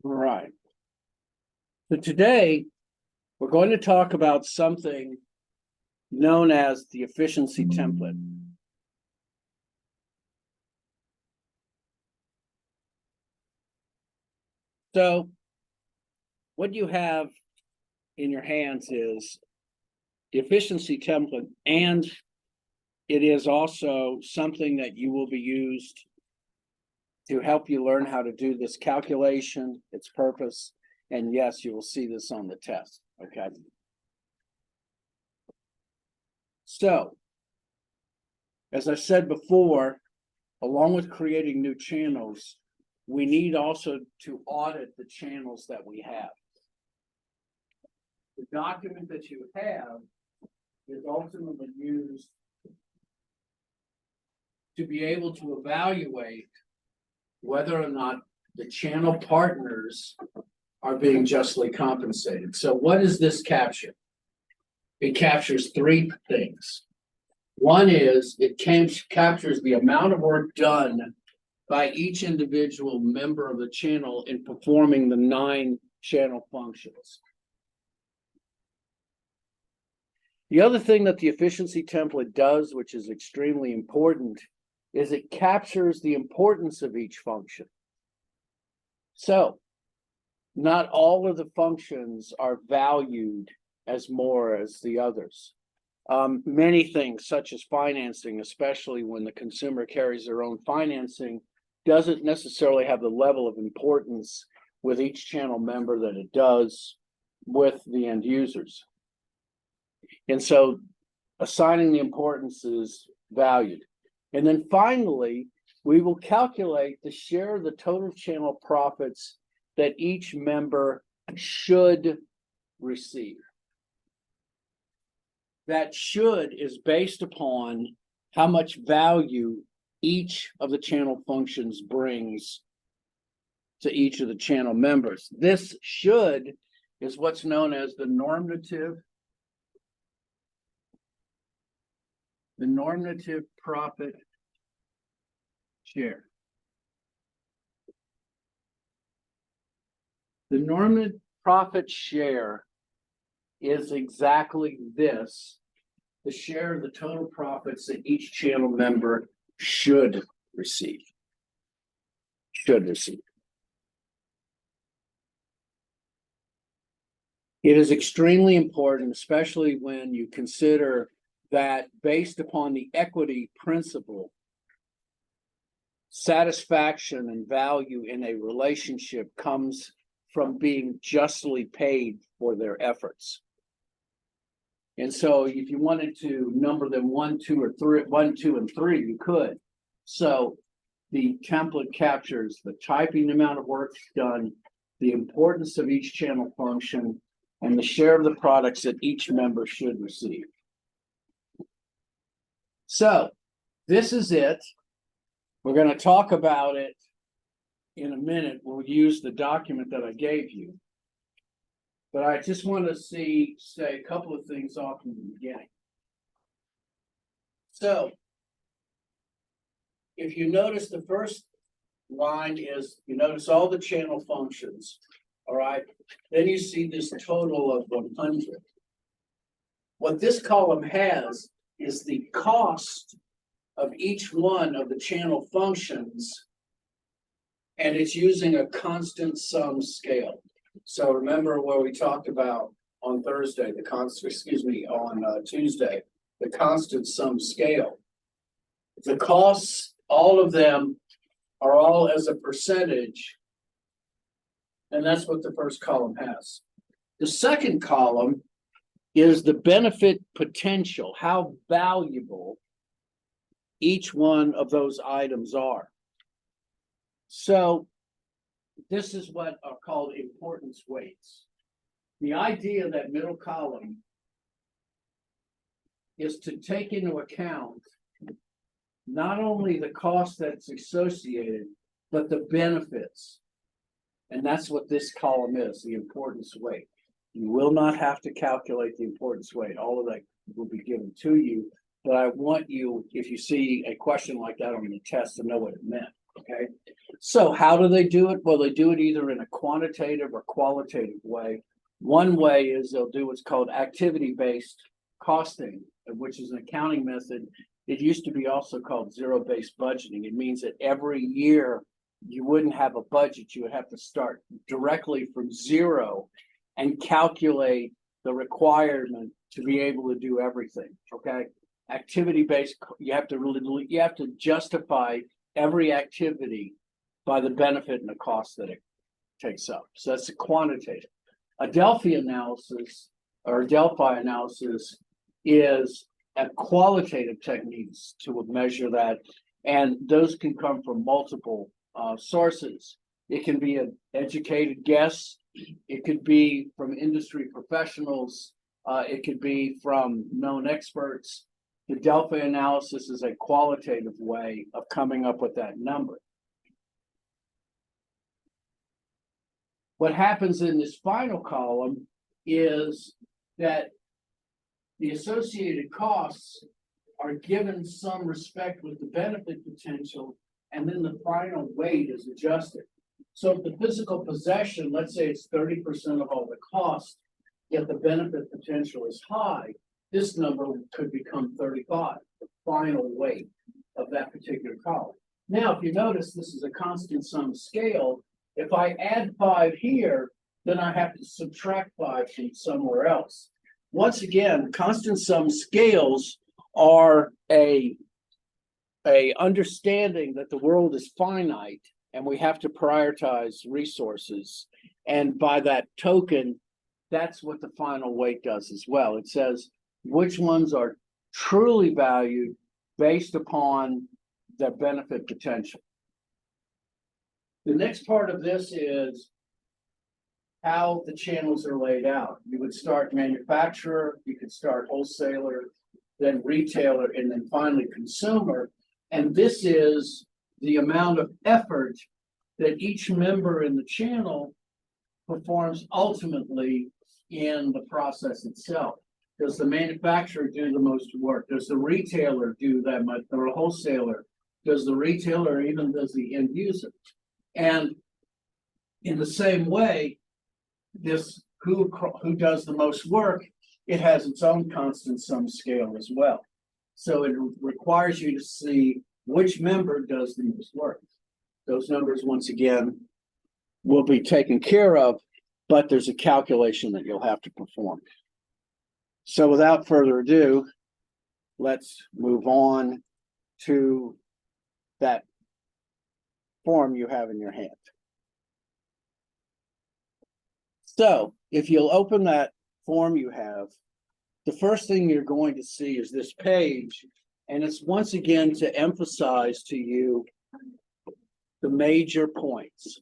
All right. So today we're going to talk about something known as the efficiency template. So what you have in your hands is the efficiency template, and it is also something that you will be used to help you learn how to do this calculation, its purpose, and yes, you will see this on the test, okay? So, as I said before, along with creating new channels, we need also to audit the channels that we have. The document that you have is ultimately used to be able to evaluate whether or not the channel partners are being justly compensated. So what does this capture? It captures three things. One is it captures the amount of work done by each individual member of the channel in performing the 9 channel functions. The other thing that the efficiency template does, which is extremely important, is it captures the importance of each function. So, not all of the functions are valued as more as the others. Many things, such as financing, especially when the consumer carries their own financing, doesn't necessarily have the level of importance with each channel member that it does with the end users. And so assigning the importance is valued. And then finally, we will calculate the share of the total channel profits that each member should receive. That should is based upon how much value each of the channel functions brings to each of the channel members. This should is what's known as the normative profit share. The normative profit share is exactly this, the share of the total profits that each channel member should receive. It is extremely important, especially when you consider that based upon the equity principle, satisfaction and value in a relationship comes from being justly paid for their efforts. And so if you wanted to number them 1, 2, or 3, 1, 2, and 3, you could. So the template captures the typing amount of work done, the importance of each channel function, and the share of the products that each member should receive. So this is it. We're going to talk about it in a minute. We'll use the document that I gave you. But I just want to say a couple of things off in the beginning. So if you notice, the first line is, you notice all the channel functions, all right? Then you see this total of 100. What this column has is the cost of each one of the channel functions, and it's using a constant sum scale. So remember what we talked about on Thursday, on Tuesday, the constant sum scale. The costs, all of them are all as a percentage, and that's what the first column has. The second column is the benefit potential, how valuable each one of those items are. So this is what are called importance weights. The idea of that middle column is to take into account not only the cost that's associated, but the benefits. And that's what this column is, the importance weight. You will not have to calculate the importance weight. All of that will be given to you. But I want you, if you see a question like that on the test, to know what it meant. Okay, so how do they do it? Well, they do it either in a quantitative or qualitative way. One way is they'll do what's called activity-based costing, which is an accounting method. It used to be also called zero-based budgeting. It means that every year you wouldn't have a budget. You would have to start directly from zero and calculate the requirement to be able to do everything. Okay, activity-based, you have to justify every activity by the benefit and the cost that it takes up. So that's the quantitative. A Delphi analysis or Delphi analysis is a qualitative techniques to measure that, and those can come from multiple sources. It can be an educated guess. It could be from industry professionals. It could be from known experts. The Delphi analysis is a qualitative way of coming up with that number. What happens in this final column is that the associated costs are given some respect with the benefit potential, and then the final weight is adjusted. So if the physical possession, let's say it's 30% of all the cost, yet the benefit potential is high, this number could become 35, the final weight of that particular column. Now, if you notice, this is a constant sum scale. If I add 5 here, then I have to subtract 5 from somewhere else. Once again, constant sum scales are a understanding that the world is finite and we have to prioritize resources. And by that token, that's what the final weight does as well. It says which ones are truly valued based upon their benefit potential. The next part of this is how the channels are laid out. You would start manufacturer, you could start wholesaler, then retailer, and then finally consumer. And this is the amount of effort that each member in the channel performs ultimately in the process itself. Does the manufacturer do the most work? Does the retailer do that much, or a wholesaler? Does the retailer, or even does the end user? And in the same way, this who does the most work, it has its own constant sum scale as well. So it requires you to see which member does the most work. Those numbers, once again, will be taken care of, but there's a calculation that you'll have to perform. So without further ado, let's move on to that form you have in your hand. So if you'll open that form you have, the first thing you're going to see is this page, and it's once again to emphasize to you the major points.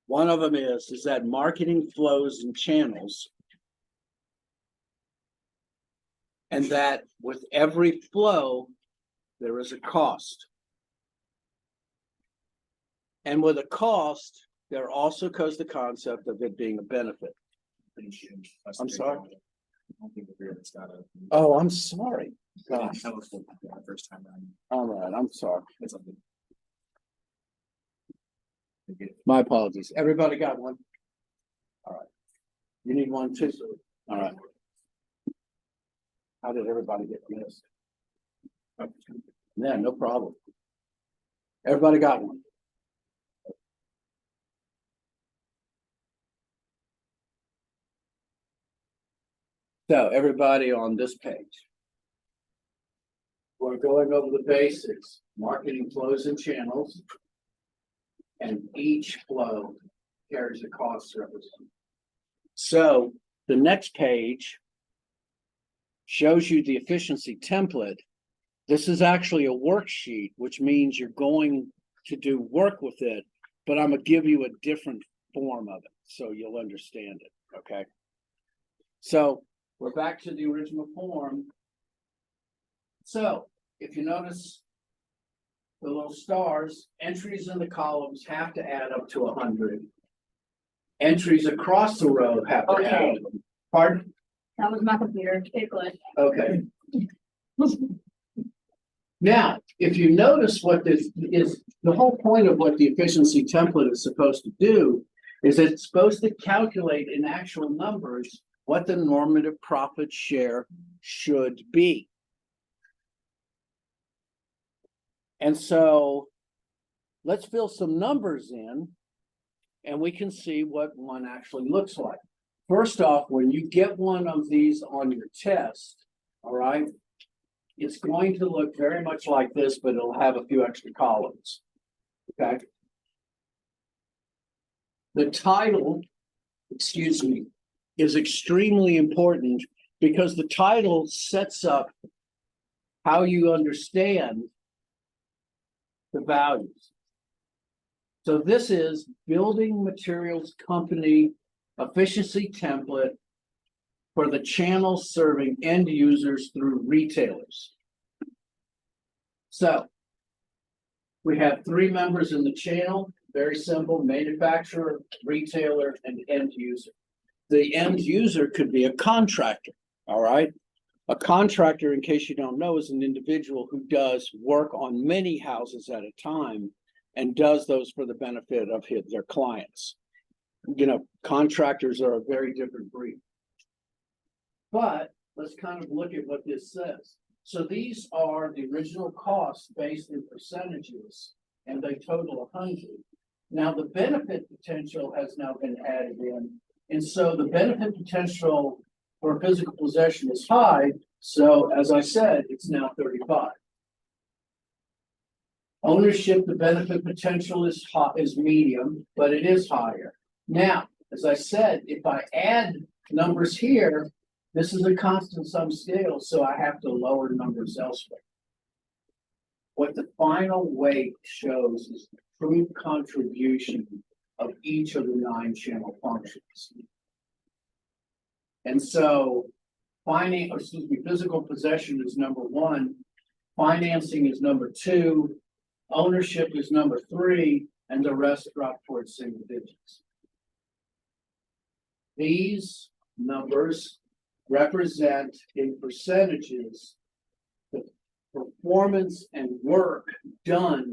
One of them is that marketing flows and channels, and that with every flow, there is a cost. And with a cost, there also goes the concept of it being a benefit. I'm sorry. Oh, I'm sorry. Gosh. First time around. All right, I'm sorry. It's okay. My apologies. Everybody got one? All right. You need one too? All right. How did everybody get this? Yeah, no problem. Everybody got one? So everybody on this page. We're going over the basics, marketing flows and channels. And each flow carries a cost represented. So the next page shows you the efficiency template. This is actually a worksheet, which means you're going to do work with it, but I'm gonna give you a different form of it so you'll understand it, okay? So we're back to the original form. So if you notice the little stars, entries in the columns have to add up to 100. Entries across the row have to add. Pardon? That was my computer. Okay, good. Okay. Now, if you notice what this is, the whole point of what the efficiency template is supposed to do is it's supposed to calculate in actual numbers what the normative profit share should be. And so let's fill some numbers in and we can see what one actually looks like. First off, when you get one of these on your test, all right, it's going to look very much like this, but it'll have a few extra columns. Okay. The title, excuse me, is extremely important because the title sets up how you understand the values. So this is Building Materials Company Efficiency Template for the channel serving end users through retailers. So we have three members in the channel, very simple: manufacturer, retailer, and end user. The end user could be a contractor, all right? A contractor, in case you don't know, is an individual who does work on many houses at a time and does those for the benefit of their clients. You know, contractors are a very different breed. But let's kind of look at what this says. So these are the original costs based in percentages, and they total 100. Now the benefit potential has now been added in. And so the benefit potential for physical possession is high. So as I said, it's now 35. Ownership, the benefit potential is hot, is medium, but it is higher. Now, as I said, if I add numbers here, this is a constant sum scale, so I have to lower numbers elsewhere. What the final weight shows is the true contribution of each of the 9 channel functions. And so physical possession is number 1, financing is number 2, ownership is number 3, and the rest drop towards single digits. These numbers represent in percentages the performance and work done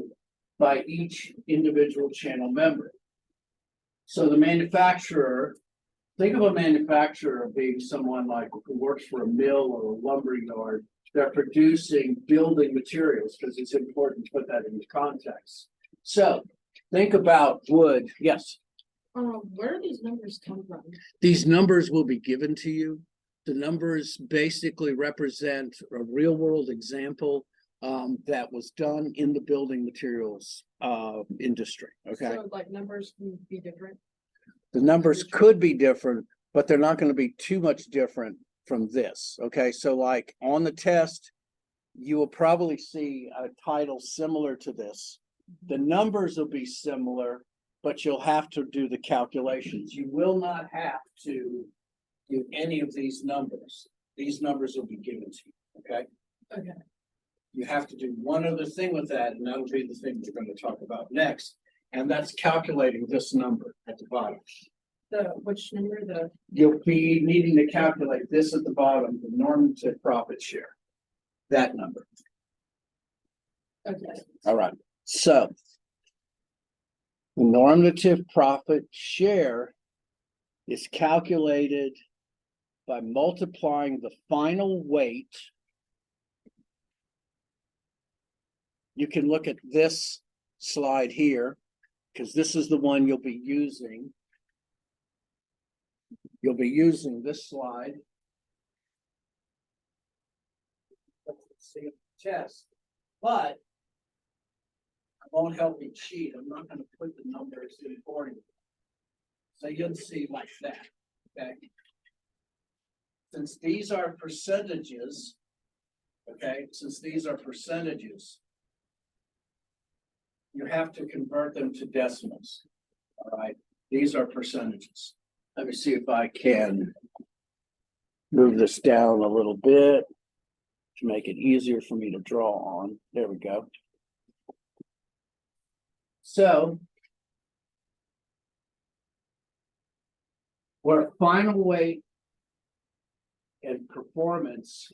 by each individual channel member. So the manufacturer, think of a manufacturer being someone like who works for a mill or a lumber yard. They're producing building materials because it's important to put that into context. So think about wood. Yes. Where do these numbers come from? These numbers will be given to you. The numbers basically represent a real world example that was done in the building materials industry. Okay. So like numbers can be different? The numbers could be different, but they're not going to be too much different from this. Okay. So like on the test, you will probably see a title similar to this. The numbers will be similar, but you'll have to do the calculations. You will not have to do any of these numbers. These numbers will be given to you. Okay. Okay. You have to do one other thing with that, and that'll be the thing we're going to talk about next. And that's calculating this number at the bottom. Which number? You'll be needing to calculate this at the bottom, the normative profit share. That number. Okay. All right. So the normative profit share is calculated by multiplying the final weight. You can look at this slide here because this is the one you'll be using. You'll be using this slide. Let's see the test, but I won't help you cheat. I'm not going to put the numbers in for you. So you'll see like that. Okay. Since these are percentages, you have to convert them to decimals. All right. These are percentages. Let me see if I can move this down a little bit to make it easier for me to draw on. There we go. So where final weight and performance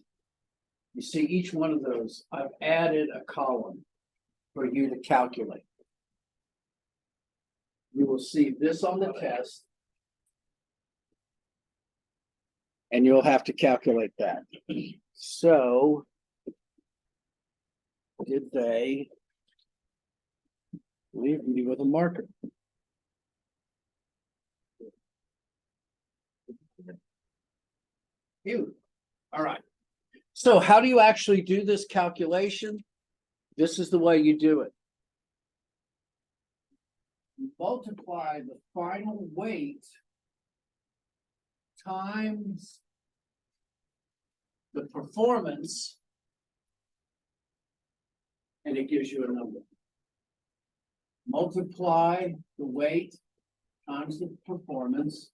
You see each one of those, I've added a column for you to calculate. You will see this on the test. And you'll have to calculate that. So. Did they leave me with a marker? You. All right. So how do you actually do this calculation? This is the way you do it. You multiply the final weight times the performance, and it gives you a number. Multiply the weight times the performance.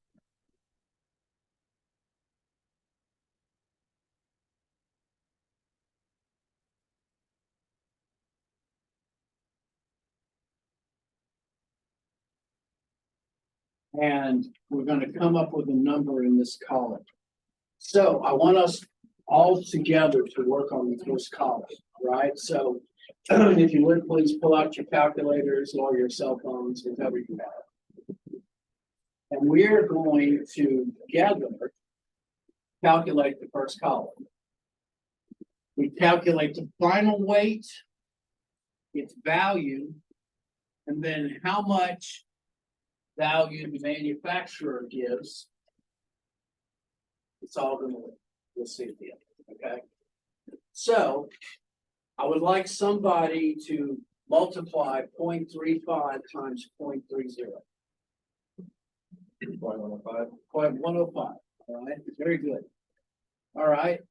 And we're going to come up with a number in this column. So I want us all together to work on the first column, right? So if you would, please pull out your calculators or your cell phones, whatever you have. And we're going to together calculate the first column. We calculate the final weight, its value, and then how much value the manufacturer gives. It's all gonna, we'll see at the end, okay? So I would like somebody to multiply 0.35 times 0.30. 0.105. 0.105, all right, very good. All right.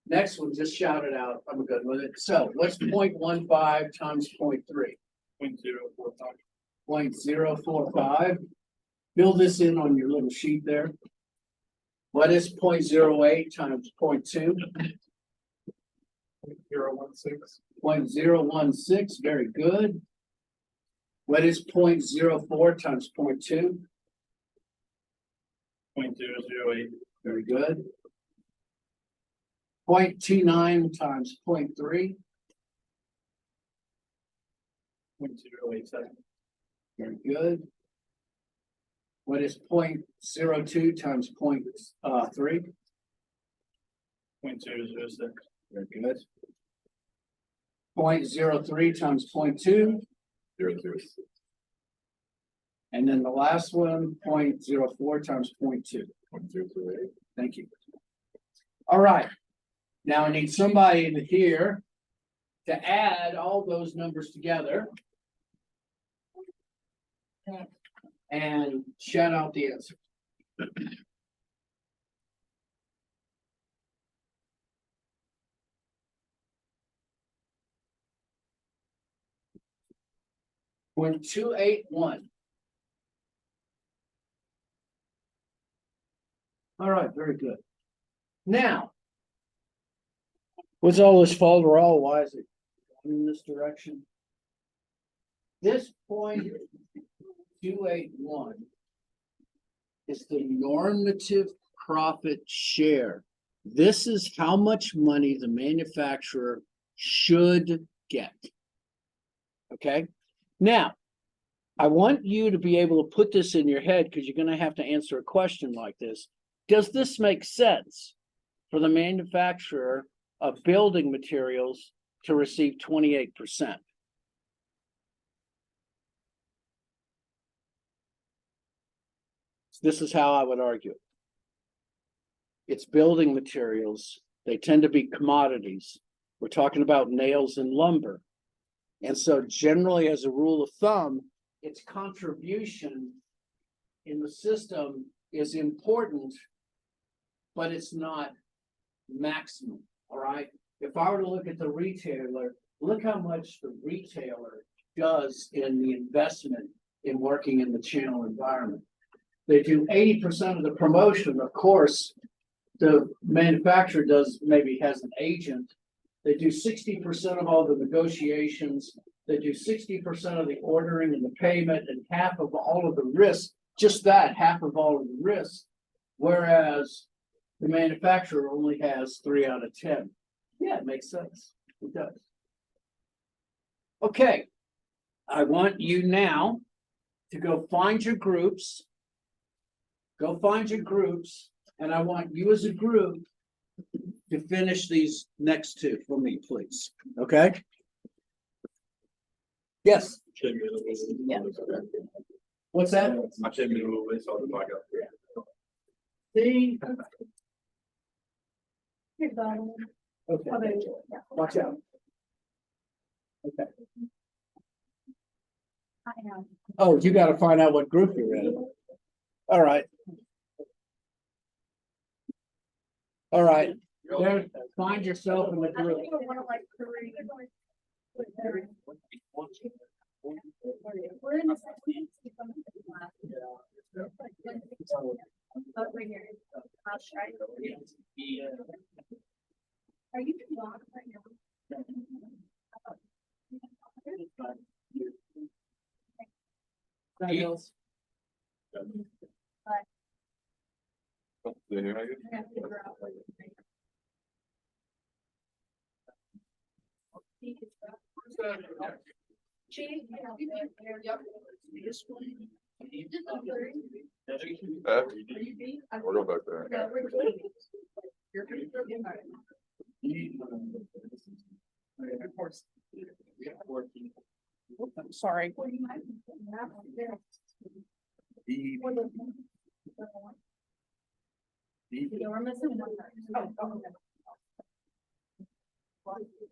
Next one, just shout it out, I'm good with it. So what's 0.15 times 0.3? 0.045. 0.045. Fill this in on your little sheet there. What is 0.08 times 0.2? 0.016. 0.016, very good. What is 0.04 times 0.2? 0.008. Very good. 0.29 times 0.3? 0.087. Very good. What is 0.02 times 0.3? 0.006. Very good. 0.03 times 0.2? 0.006. And then the last one, 0.04 times 0.2. 0.008. Thank you. All right. Now I need somebody in here to add all those numbers together. And shout out the answer. Point 281. All right, very good. Now, what's all this falderall? Why is it in this direction? This 0.281 is the normative profit share. This is how much money the manufacturer should get. Okay, now I want you to be able to put this in your head because you're going to have to answer a question like this. Does this make sense for the manufacturer of building materials to receive 28%? This is how I would argue it. It's building materials. They tend to be commodities. We're talking about nails and lumber. And so generally, as a rule of thumb, its contribution in the system is important, but it's not maximum, all right? If I were to look at the retailer, look how much the retailer does in the investment in working in the channel environment. They do 80% of the promotion. Of course, the manufacturer maybe has an agent. They do 60% of all the negotiations. They do 60% of the ordering and the payment and half of all of the risk, just that, half of all of the risk. Whereas the manufacturer only has 3 out of 10. Yeah, it makes sense. It does. Okay. I want you now to go find your groups. Go find your groups, and I want you as a group to finish these next two for me, please. Okay? Yes. What's that? I should be a little bit, so I'll back up. See? Here's the other one. Okay. Oh, there you go. Yeah. Watch out. Okay. I have. Oh, you gotta find out what group you're in. All right. All right. There, find yourself in the I group. don't even wanna like create. We're in the second. Oh, right here. I'll try. Are you blocked right now? There, I I have to figure out what you're saying. Chief, you know, yep. This one. Just a third. Are you beat? We'll go back there. Yeah, we're good. You're good. Of course. I'm sorry. We're missing one. Oh, okay.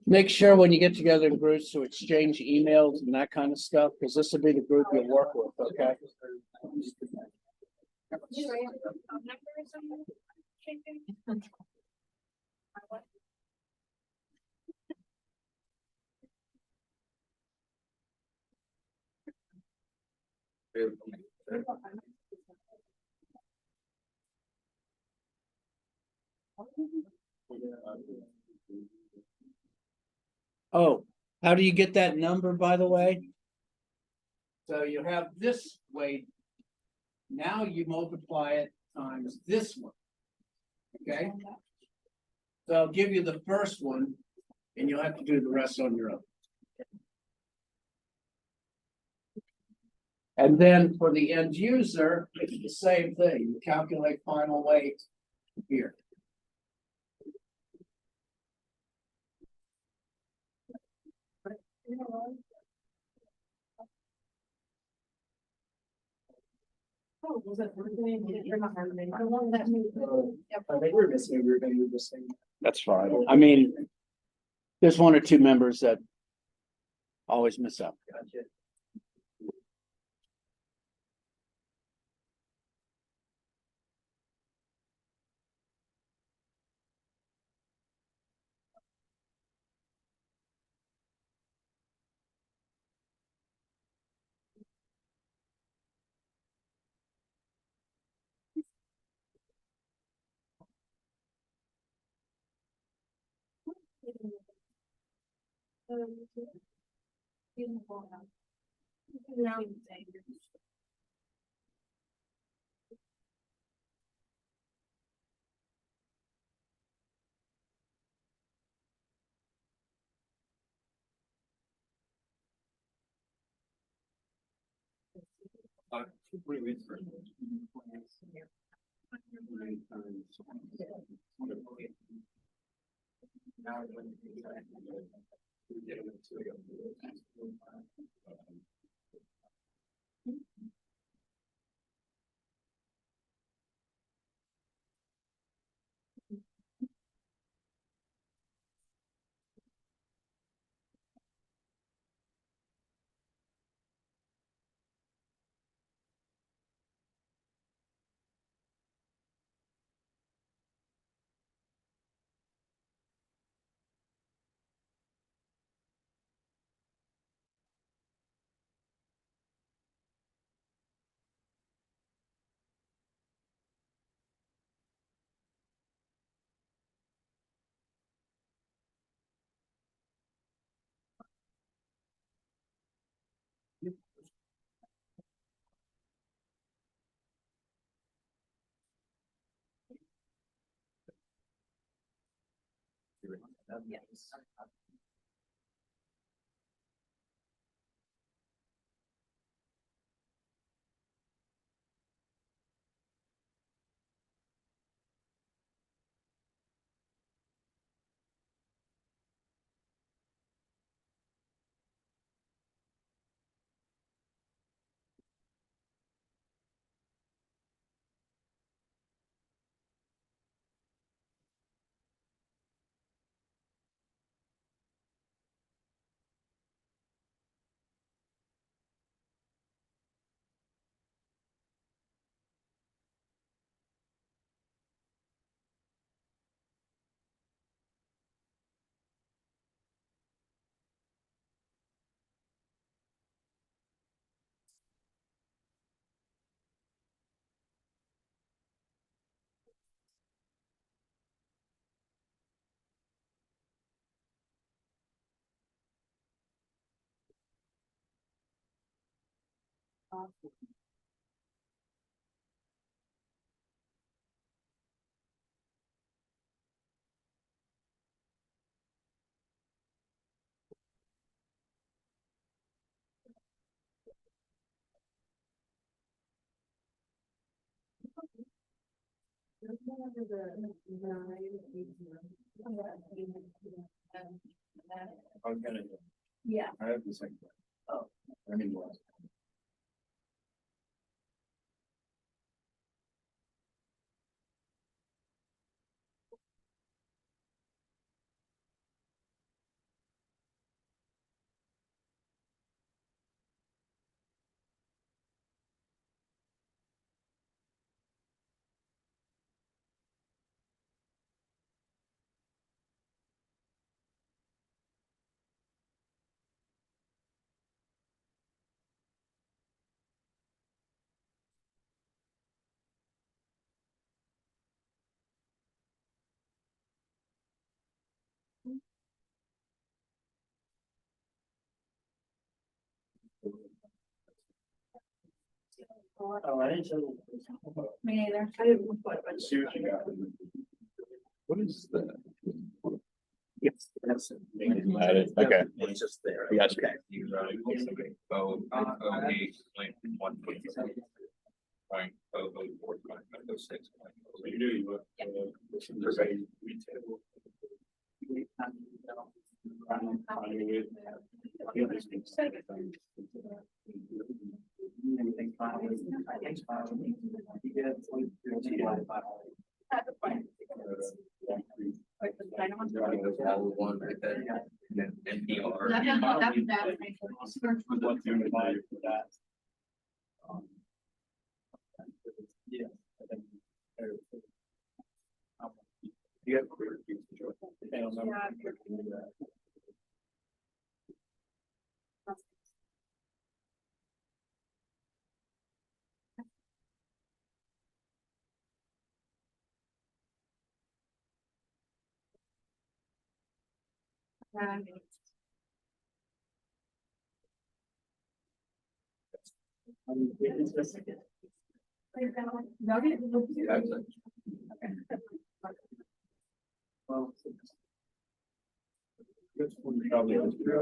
Make sure when you get together in groups to exchange emails and that kind of stuff, because this will be the group you'll work with, okay? Oh, how do you get that number, by the way? So you have this way. Now you multiply it times this one. Okay? So I'll give you the first one, and you'll have to do the rest on your own. And then for the end user, it's the same thing. You calculate final weight here. Oh, was it? You're not having. I love that. I think we're missing, we were gonna do this thing. That's fine. I mean, there's one or two members that always miss out. Gotcha. Now. Yes. I'm gonna, Yeah. I have the same. Oh. I mean, what? Oh, I didn't. Me neither. I didn't look like it. See what you got. What is that? Yes, that's. Okay. It's just there. I got you. Oh, eight, like, 127. Fine, 45, 06. So you do, you. Retail. One like that, NPR. Yeah. You have clear.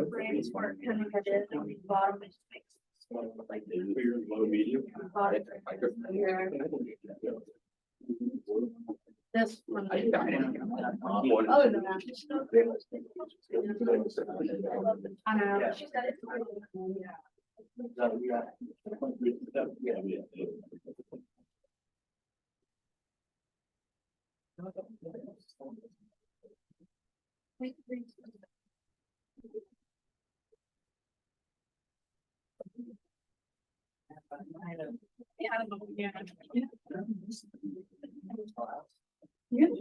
Brains work kind of headed on the bottom, it just makes. Like. Low medium. This one. I got it. Other than that, it's not realistic. I know, she said it's. Yeah, I don't know, yeah. Yeah.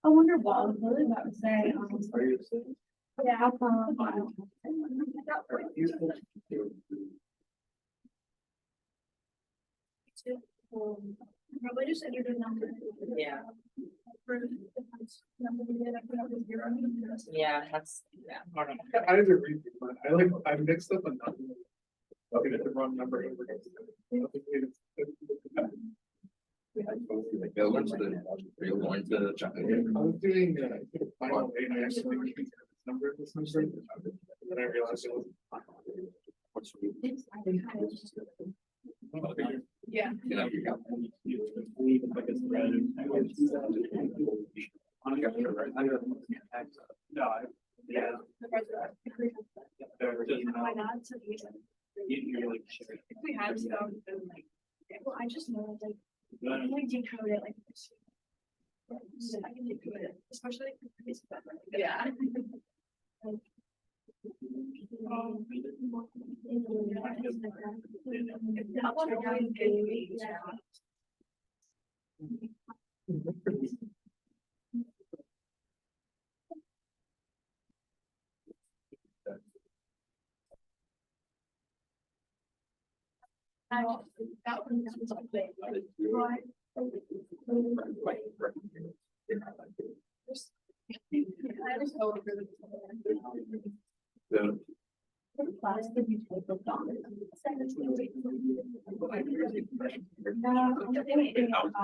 I wonder what really about to say. Yeah. Probably just entered a number. Yeah. Number we did, I put up with 0. Yeah, that's, yeah. I had to read, I like, I mixed up a number. Okay, the wrong number. Go into the, are you going to the China? I was doing final rate, I actually think this number, and then I realized it was. Yeah. You know, you got. No, yeah. Why not? If we had to, then like, well, I just know like, I can like decode it like. So I can decode it, especially like. Yeah. That one really good. That one was like big. I just go over the. Class that you take with Dawn.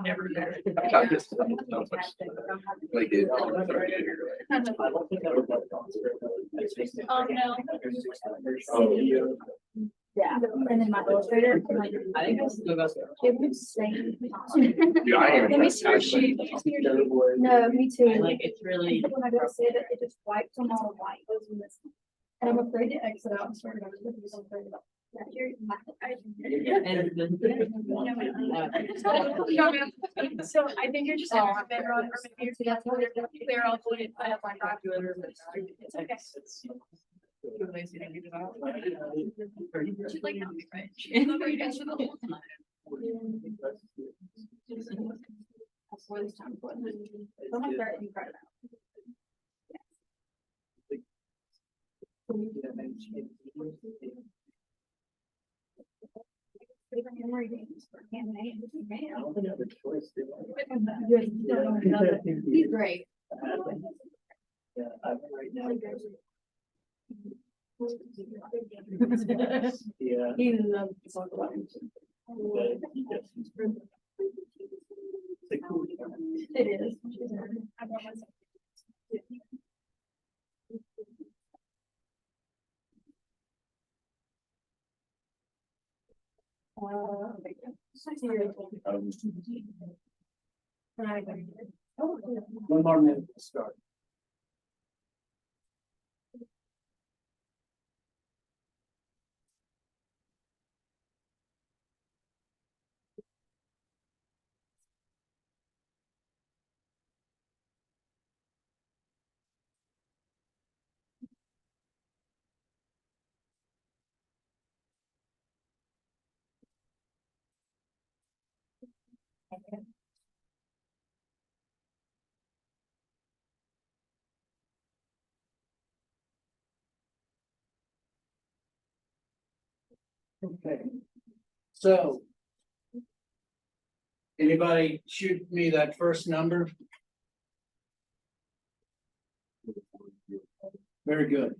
Never there. I'm just. Like it. Yeah, and then my illustrator, like, I think that's the best. it was saying. Dude, I am. Let me see your sheet. Let me see your sheet. No, me too. I like, it's really. When I go to save it, it just wipes them all white. Those are missing. And I'm afraid to exit out and start over because I'm afraid about. Yeah, you're. So I think you're just. They're all, or maybe they're all voted. I have my calculator. It's okay. Like, not be rich. That's for the whole time. That's why this time. Someone start and cry it out. He's great. Yeah. He loves to talk about him. It is. One more minute to start. Okay. So. Anybody shoot me that first number? Very good.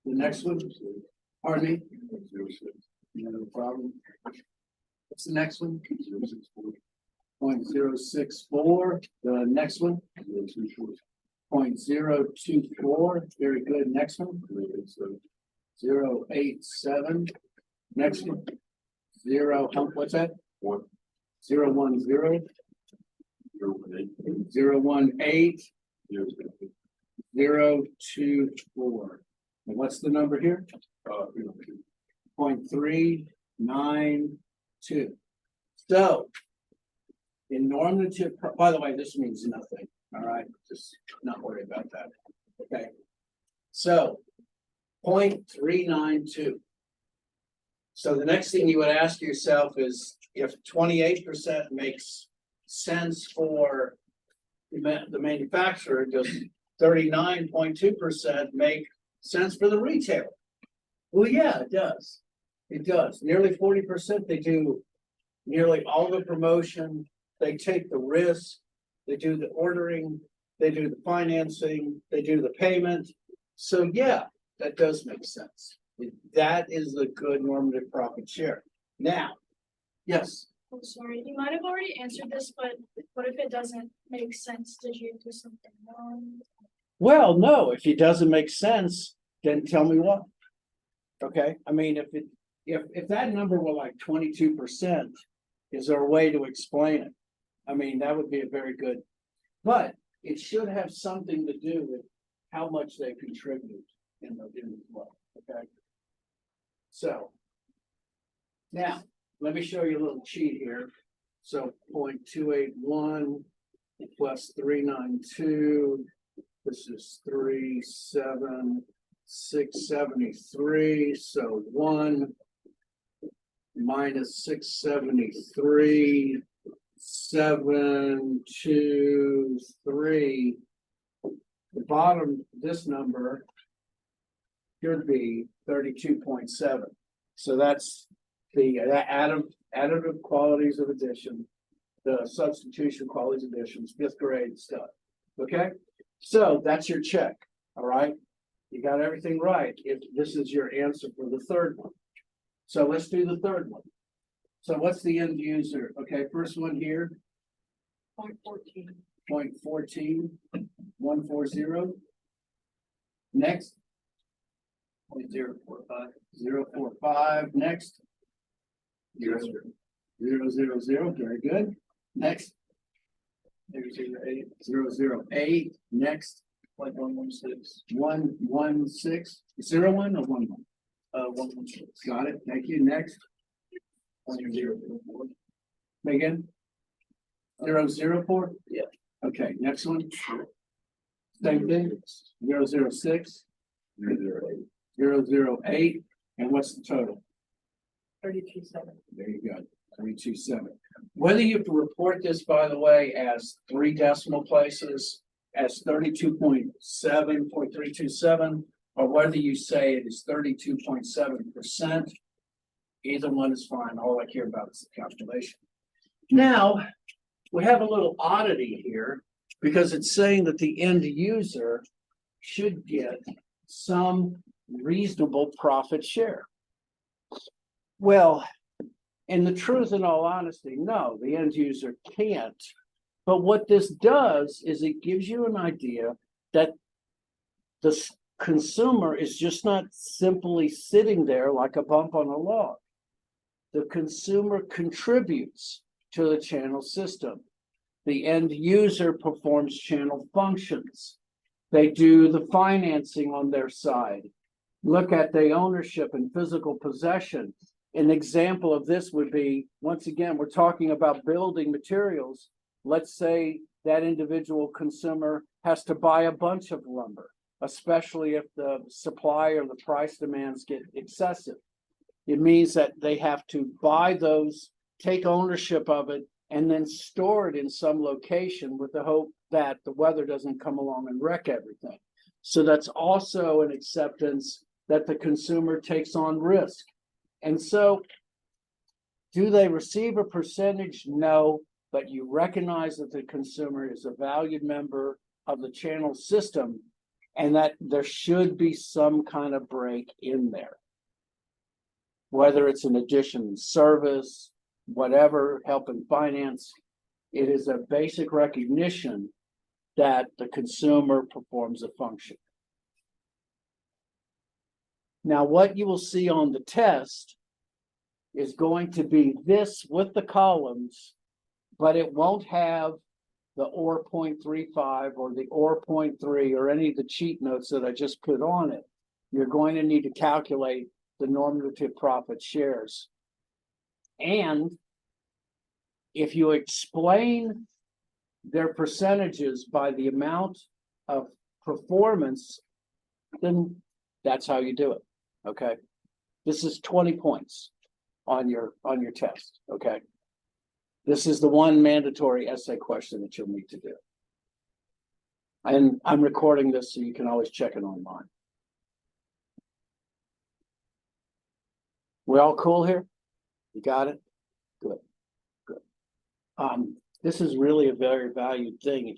The next one, pardon me? No problem. What's the next one? 0.064. The next one? 0.024. Very good. Next one? 0.87. Next one? What's that? 0.10. 0.18. 0.24. And what's the number here? 0.392. So. In normative, by the way, this means nothing, all right, just not worry about that, okay? So, 0.392. So the next thing you would ask yourself is if 28% makes sense for the manufacturer, does 39.2% make sense for the retailer? Well, yeah, it does. It does. Nearly 40%, they do nearly all the promotion. They take the risk, they do the ordering, they do the financing, they do the payment. So yeah, that does make sense. That is the good normative profit share. Now, yes. I'm sorry, you might have already answered this, but what if it doesn't make sense? Did you do something wrong? Well, no, if it doesn't make sense, then tell me what. Okay, I mean, if that number were like 22%, is there a way to explain it? I mean, that would be a very good, but it should have something to do with how much they contribute in the flow, okay? So. Now, let me show you a little cheat here. So 0.281 plus 392. This is 37673. So 1 minus 673, 723. The bottom, this number should be 32.7. So that's the additive qualities of addition, the substitution qualities of additions, fifth grade stuff. Okay, so that's your check. All right, you got everything right if this is your answer for the third one. So let's do the third one. So what's the end user? Okay, first one here. 0.14. 0.14, 140. Next. 0.045. 045. Next. 000. Very good. Next. 008. 008. Next. 116. 116. 01 or 11? 116. Got it. Thank you. Next. 004. Megan. 004? Yeah. Okay, next one. Same thing. 006. 008. And what's the total? 32.7. There you go. 327. Whether you report this, by the way, as 3 decimal places, as 32.7.327, or whether you say it is 32.7%, either one is fine. All I care about is the calculation. Now, we have a little oddity here because it's saying that the end user should get some reasonable profit share. Well, in the truth, in all honesty, no, the end user can't. But what this does is it gives you an idea that the consumer is just not simply sitting there like a bump on a log. The consumer contributes to the channel system. The end user performs channel functions. They do the financing on their side. Look at the ownership and physical possession. An example of this would be, once again, we're talking about building materials. Let's say that individual consumer has to buy a bunch of lumber, especially if the supply or the price demands get excessive. It means that they have to buy those, take ownership of it, and then store it in some location with the hope that the weather doesn't come along and wreck everything. So that's also an acceptance that the consumer takes on risk. And so, do they receive a percentage? No, but you recognize that the consumer is a valued member of the channel system and that there should be some kind of break in there. Whether it's an addition service, whatever, help and finance, it is a basic recognition that the consumer performs a function. Now, what you will see on the test is going to be this with the columns, but it won't have the OR 0.35 or the OR 0.3 or any of the cheat notes that I just put on it. You're going to need to calculate the normative profit shares. And if you explain their percentages by the amount of performance, then that's how you do it. Okay. This is 20 points on your test. Okay. This is the one mandatory essay question that you'll need to do. And I'm recording this so you can always check it online. We all cool here? You got it? Good. Good. This is really a very valued thing.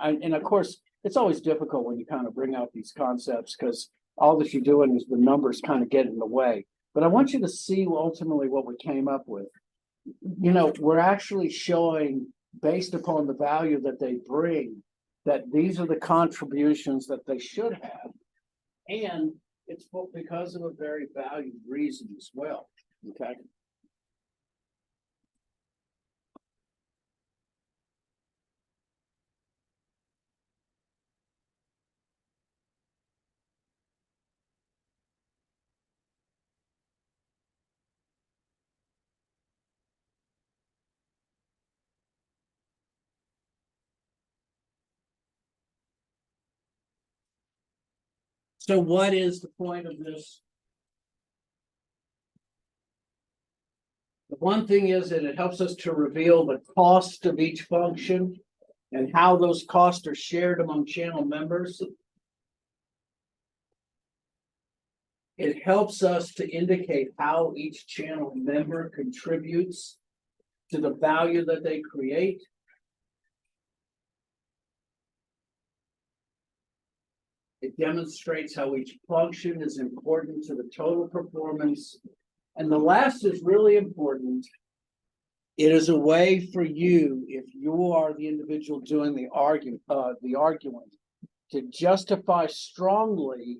And of course, it's always difficult when you kind of bring out these concepts because all that you're doing is the numbers kind of get in the way. But I want you to see ultimately what we came up with. we're actually showing, based upon the value that they bring, that these are the contributions that they should have. And it's because of a very valued reason as well, okay? So what is the point of this? The one thing is that it helps us to reveal the cost of each function and how those costs are shared among channel members. It helps us to indicate how each channel member contributes to the value that they create. It demonstrates how each function is important to the total performance. And the last is really important. It is a way for you, if you are the individual doing the argument, to justify strongly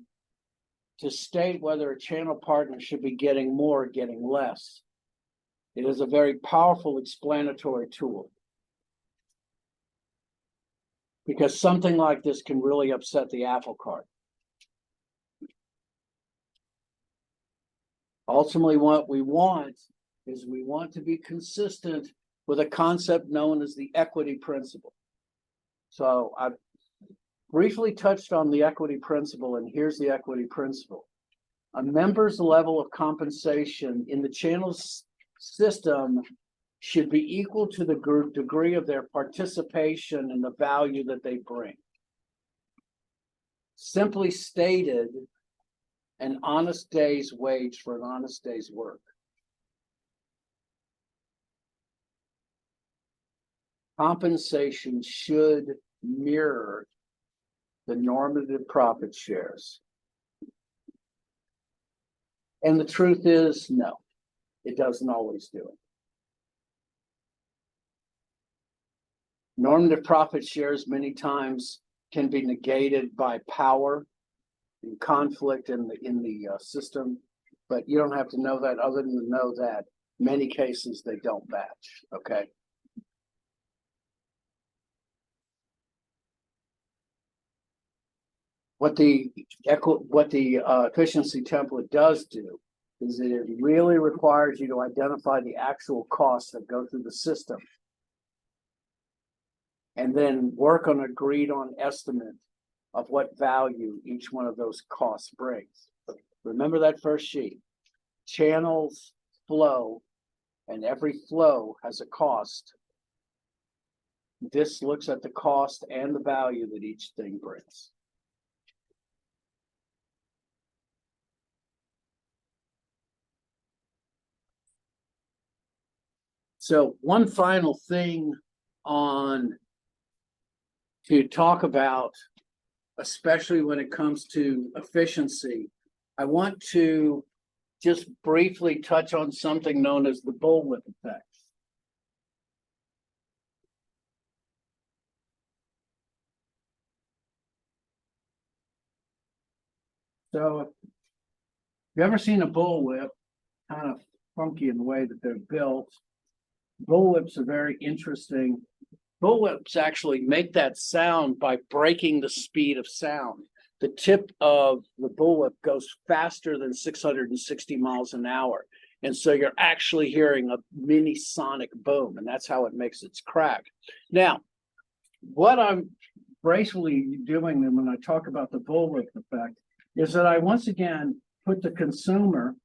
to state whether a channel partner should be getting more or getting less. It is a very powerful explanatory tool. Because something like this can really upset the apple cart. Ultimately, what we want is we want to be consistent with a concept known as the equity principle. So I briefly touched on the equity principle, and here's the equity principle. A member's level of compensation in the channel's system should be equal to the degree of their participation and the value that they bring. Simply stated, an honest day's wage for an honest day's work. Compensation should mirror the normative profit shares. And the truth is, no, it doesn't always do it. Normative profit shares many times can be negated by power and conflict in the system, but you don't have to know that other than to know that many cases they don't match, okay? What the efficiency template does do is that it really requires you to identify the actual costs that go through the system and then work on an agreed on estimate of what value each one of those costs brings. Remember that first sheet. Channels flow, and every flow has a cost. This looks at the cost and the value that each thing brings. So one final thing to talk about, especially when it comes to efficiency, I want to just briefly touch on something known as the bullwhip effect. So, you ever seen a bullwhip? Kind of funky in the way that they're built. Bullwhips are very interesting. Bullwhips actually make that sound by breaking the speed of sound. The tip of the bullwhip goes faster than 660 miles an hour. And so you're actually hearing a mini sonic boom, and that's how it makes its crack. Now, what I'm gracefully doing when I talk about the bullwhip effect is that I once again put the consumer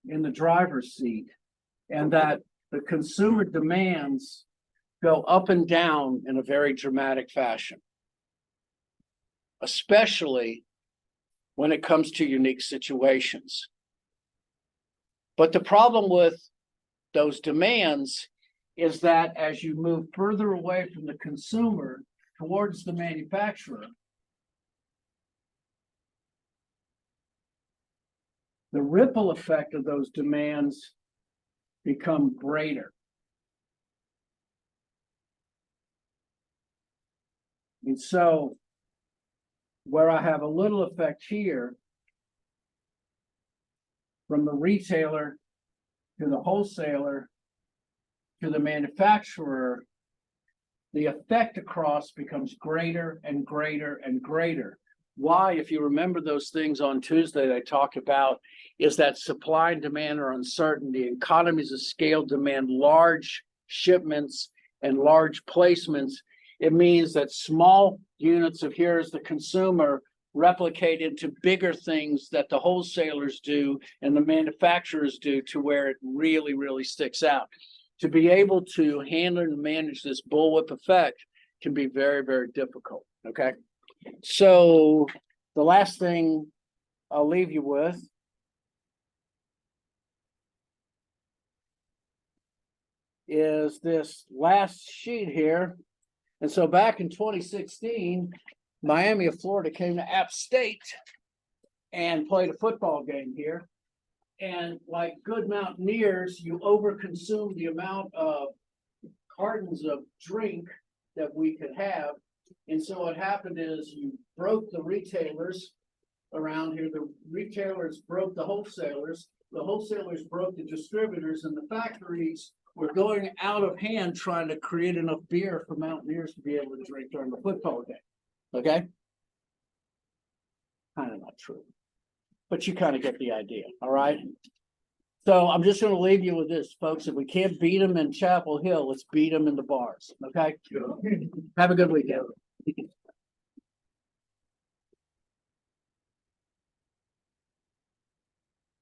in the driver's seat, and that the consumer demands go up and down in a very dramatic fashion, especially when it comes to unique situations. But the problem with those demands is that as you move further away from the consumer towards the manufacturer, the ripple effect of those demands become greater. And so where I have a little effect here from the retailer to the wholesaler to the manufacturer, the effect across becomes greater and greater and greater. Why, if you remember those things on Tuesday that I talked about, is that supply and demand are uncertain. The economies of scale demand large shipments and large placements. It means that small units of here as the consumer replicate into bigger things that the wholesalers do and the manufacturers do, to where it really, really sticks out. To be able to handle and manage this bullwhip effect can be very, very difficult, okay? So the last thing I'll leave you with is this last sheet here. And so back in 2016, Miami of Florida came to App State and played a football game here. And like good mountaineers, you overconsume the amount of cartons of drink that we could have. And so what happened is you broke the retailers around here. The retailers broke the wholesalers broke the distributors, and the factories were going out of hand trying to create enough beer for mountaineers to be able to drink during the football game. Okay? Kind of not true, but you kind of get the idea. All right. So I'm just going to leave you with this, folks. If we can't beat them in Chapel Hill, let's beat them in the bars. Okay? Have a good weekend.